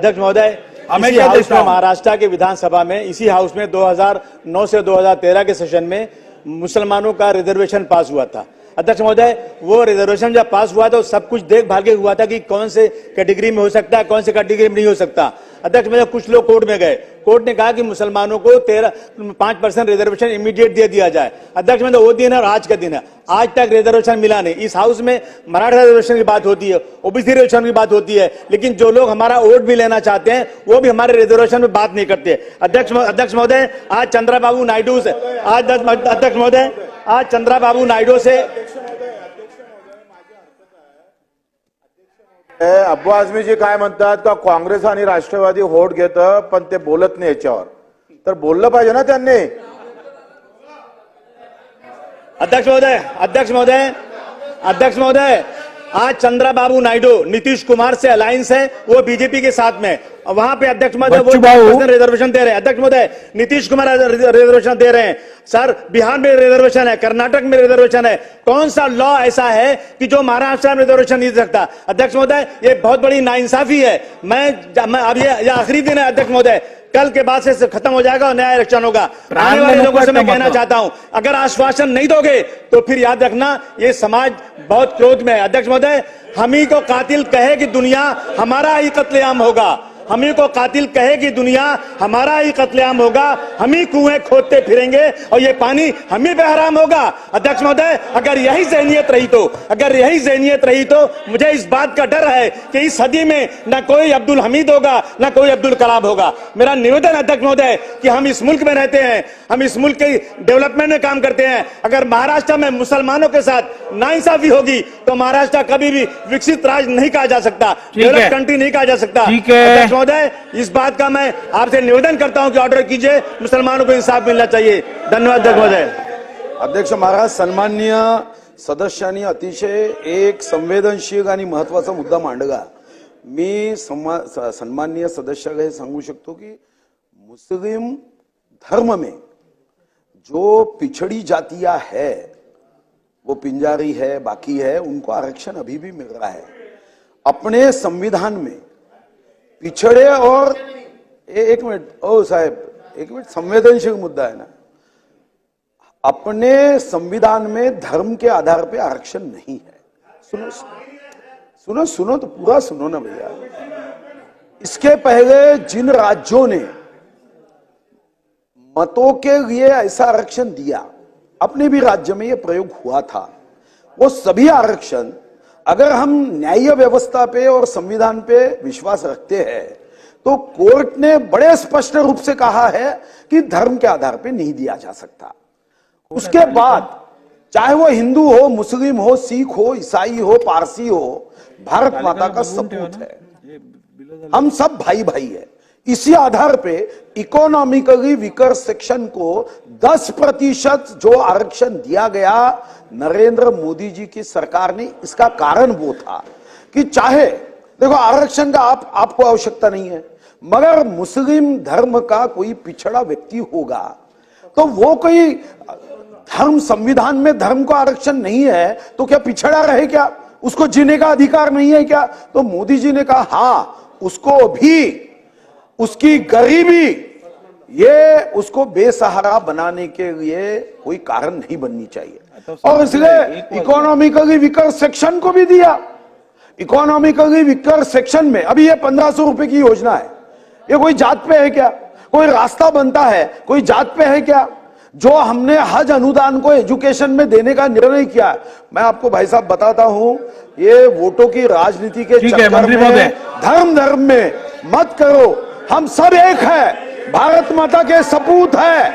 अध्यक्ष महोदय, इसी हाउस में, महाराष्ट्र के विधानसभा में, इसी हाउस में 2009 से 2013 के सेशन में मुसलमानों का रिजर्वेशन पास हुआ था। अध्यक्ष महोदय, वो रिजर्वेशन जब पास हुआ तो सब कुछ देख भाल के हुआ था कि कौन से कैटेगरी में हो सकता है, कौन से कैटेगरी में नहीं हो सकता। अध्यक्ष महोदय, कुछ लोग कोर्ट में गए, कोर्ट ने कहा कि मुसलमानों को 5% रिजर्वेशन इमीडिएट दे दिया जाए। अध्यक्ष महोदय, वो दिन है और आज का दिन है, आज तक रिजर्वेशन मिला नहीं। इस हाउस में मराठा रिजर्वेशन की बात होती है, ओबीसी रिजर्वेशन की बात होती है, लेकिन जो लोग हमारा वोट भी लेना चाहते हैं वो भी हमारे रिजर्वेशन में बात नहीं करते। अध्यक्ष महोदय, आज चंद्रबाबू नायडू से, अध्यक्ष महोदय, आज चंद्रबाबू नायडू से अब्बू आझमी जी काय म्हणतात का काँग्रेस आणि राष्ट्रवादी वोट घेतं पण ते बोलत नाही याच्यावर, तर बोललं पाहिजे ना त्यांनी। अध्यक्ष महोदय, आज चंद्रबाबू नायडू नीतीश कुमार से अलायंस है, वो बीजेपी के साथ में, वहां पे अध्यक्ष महोदय वो रिजर्वेशन दे रहे हैं। अध्यक्ष महोदय, नीतीश कुमार रिजर्वेशन दे रहे हैं सर, बिहार में रिजर्वेशन है, कर्नाटक में रिजर्वेशन है। कौन सा लॉ ऐसा है कि जो महाराष्ट्र में रिजर्वेशन नहीं दे सकता? अध्यक्ष महोदय, ये बहुत बड़ी नाइंसाफी है। मैं अब ये आखिरी दिन है अध्यक्ष महोदय, कल के बाद से खत्म हो जाएगा और नया इलेक्शन होगा। आने वाले लोगों से मैं कहना चाहता हूं, अगर आश्वासन नहीं दोगे तो फिर याद रखना ये समाज बहुत क्रोध में है। अध्यक्ष महोदय, हम ही को कातिल कहे कि दुनिया हमारा ही कत्लेआम होगा, हम ही को कातिल कहे कि दुनिया हमारा ही कत्लेआम होगा, हम ही कुएं खोदते फिरेंगे और ये पानी हम ही पे हराम होगा। अध्यक्ष महोदय, अगर यही ज़हनियत रही तो मुझे इस बात का डर है कि इस सदी में न कोई अब्दुल हमीद होगा न कोई अब्दुल कलाम होगा। मेरा निवेदन अध्यक्ष महोदय कि हम इस मुल्क में रहते हैं, हम इस मुल्क के डेवलपमेंट में काम करते हैं। अगर महाराष्ट्र में मुसलमानों के साथ नाइंसाफी होगी तो महाराष्ट्र कभी भी विकसित राज्य नहीं कहा जा सकता, डेवलप कंट्री नहीं कहा जा सकता। महोदय, इस बात का मैं आपसे निवेदन करता हूं कि ऑर्डर कीजिए, मुसलमानों को इंसाफ मिलना चाहिए। धन्यवाद अध्यक्ष महोदय। अध्यक्ष महाराज, सन्माननीय सदस्यांनी अतिशय एक संवेदनशील आणि महत्वाचा मुद्दा मांडला। मी सन्माननीय सदस्याला हे सांगू शकतो की मुस्लिम धर्म में जो पिछड़ी जातियां है, वो पिंजारी है, बाकी है, उनको आरक्षण अभी भी मिल रहा है। अपने संविधान में पिछड़े और एक मिनट साहब, एक मिनट, संवेदनशील मुद्दा है ना। अपने संविधान में धर्म के आधार पे आरक्षण नहीं है। सुनो तो पूरा सुनो ना भैया। इसके पहले जिन राज्यों ने मतों के लिए ऐसा आरक्षण दिया, अपने भी राज्य में यह प्रयोग हुआ था, वो सभी आरक्षण, अगर हम न्यायीय व्यवस्था पे और संविधान पे विश्वास रखते हैं तो कोर्ट ने बड़े स्पष्ट रूप से कहा है कि धर्म के आधार पे नहीं दिया जा सकता। उसके बाद चाहे वो हिंदू हो, मुस्लिम हो, सिख हो, ईसाई हो, पारसी हो, भारत माता का सपूत है, हम सब भाई भाई है। इसी आधार पे इकोनॉमिकली वीकर सेक्शन को 10% जो आरक्षण दिया गया नरेंद्र मोदी जी की सरकार ने, इसका कारण वो था कि चाहे देखो आरक्षण का आपको आवश्यकता नहीं है, मगर मुस्लिम धर्म का कोई पिछड़ा व्यक्ति होगा तो वो कोई धर्म, संविधान में धर्म को आरक्षण नहीं है तो क्या पिछड़ा रहे क्या? उसको जीने का अधिकार नहीं है क्या? तो मोदी जी ने कहा हाँ, उसको भी उसकी गरीबी ये उसको बेसहारा बनाने के लिए कोई कारण नहीं बननी चाहिए, और इसलिए इकोनॉमिकली वीकर सेक्शन को भी दिया। इकोनॉमिकली वीकर सेक्शन में अभी ये 1500 रुपए की योजना है, ये कोई जात पे है क्या? कोई रास्ता बनता है कोई जात पे है क्या? जो हमने हज अनुदान को एजुकेशन में देने का निर्णय किया है, मैं आपको भाई साहब बताता हूं, ये वोटों की राजनीति के चक्कर में धर्म में मत करो। हम सब एक है, भारत माता के सपूत है,